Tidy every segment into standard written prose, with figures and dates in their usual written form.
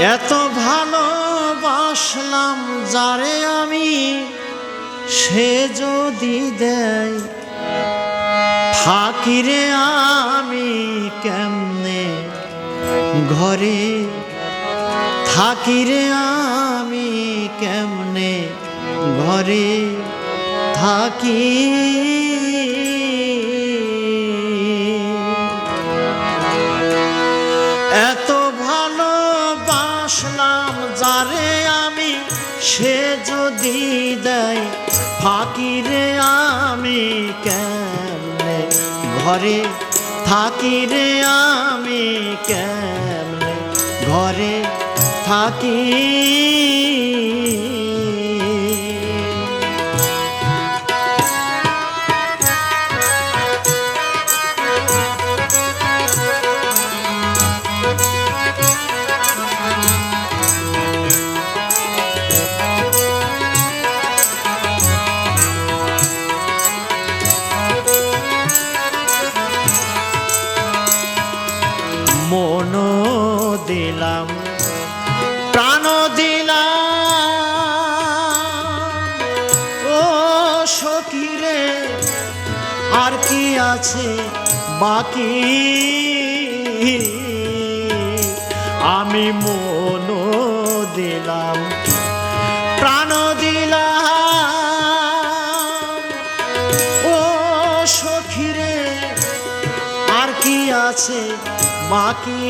এত ভালোবাসলাম যারে আমি, সে যদি দেয় ফাঁকিরে আমি কেমনে ঘরে থাকিরে, আমি কেমনে ঘরে থাকি। এত ভালোবাসলাম যারে আমি, সে যদি দেয় ফাঁকিরে আমি কেমনে ঘরে থাকিরে, আমি কেমনে ঘরে থাকি। মন দিলাম প্রাণ দিলাম ও সখীরে, আর কি আছে বাকি। আমি মন দিলাম প্রাণ দিলাম ও সখীরে, আর কি আছে বাকি।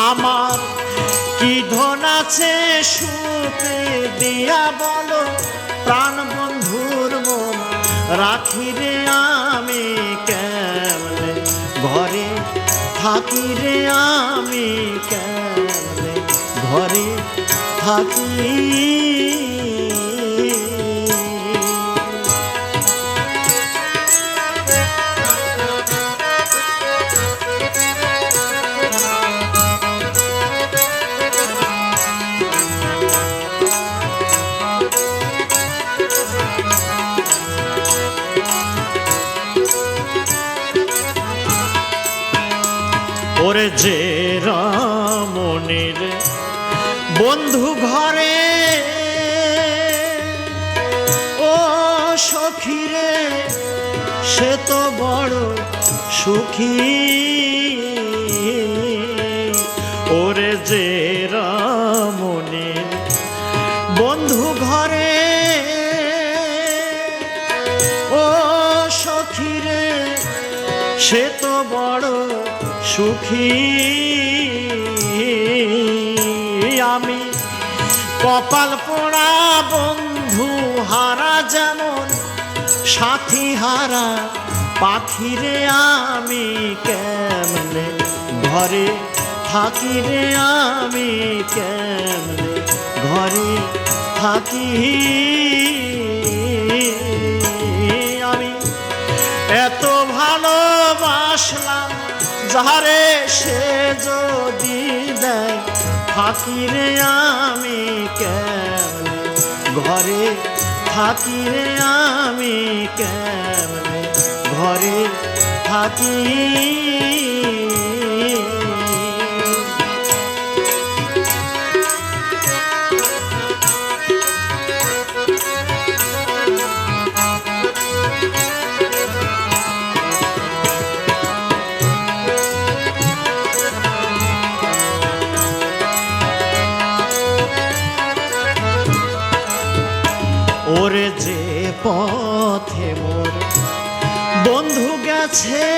আমার কি ধন আছে সুখে দিয়া বলো, প্রাণ বন্ধুর মন রাখিরে আমি কেমনে ঘরে থাকিরে, আমি কেমনে ঘরে থাকি। ওরে যে রমণীর বন্ধু ঘরে ও সখীরে, সে তো বড় সুখী। ওরে যে রমণীর বন্ধু ঘরে ও সখীরে, সে তো বড় সুখী। আমি কপাল পোড়া বন্ধু হারা, যেমন সাথী হারা পাখিরে, আমি কেমনে ঘরে থাকিরে, আমি কেমনে ঘরে থাকি। আমি এত ভালোবাসলাম যারে, সে যদি দেয় ফাঁকিরে, আমি কেমনে ঘরে থাকিরে, আমি কেমনে ঘরে থাকি। ওরে যে পথে মোর বন্ধু গেছে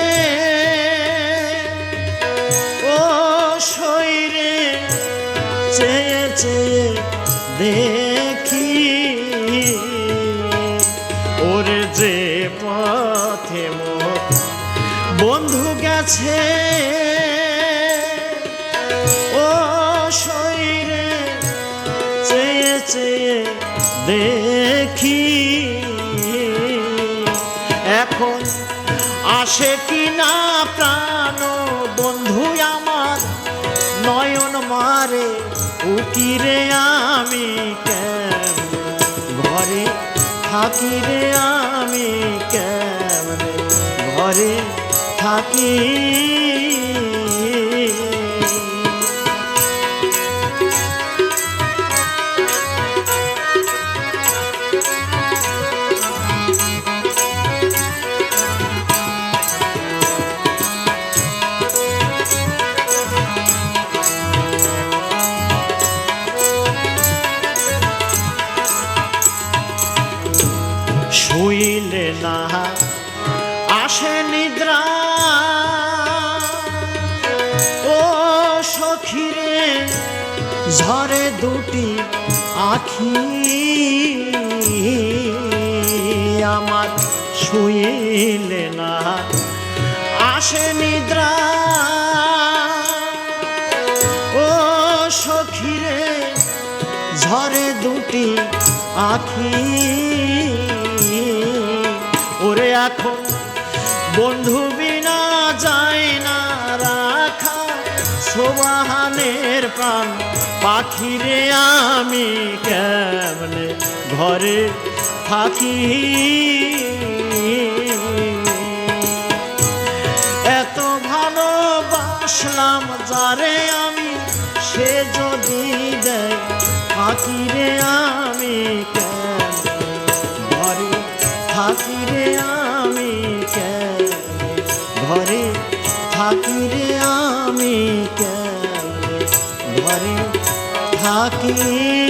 ও শরীরে, চেয়ে চেয়ে দেখি। ওরে যে পথে মোর বন্ধু গেছে ও শরীরে, চেয়ে চেয়ে দেখি। এখন আসে কিনা প্রাণ বন্ধু আমার, নয়ন মারে উকিরে, আমি কেমনে ঘরে থাকিরে, আমি কেমনে ঘরে থাকি। সখিরে ঝরে দুটি আখি আমার শুইলে না আসে নিদ্রা ও সখিরে ঝরে দুটি আখি ওরে এখন বন্ধু বিনা যায় না রাখা সোবাহানের প্রাণ পাখিরে আমি কেমনে ঘরে থাকি এত ভালোবাসলাম যারে আমি সে যদি দেয় পাখিরে আমি কেমনে ঘরে থাকি রে আমি কেমনে ঘরে থাকি রে আমি কেমনে ঘরে থাকি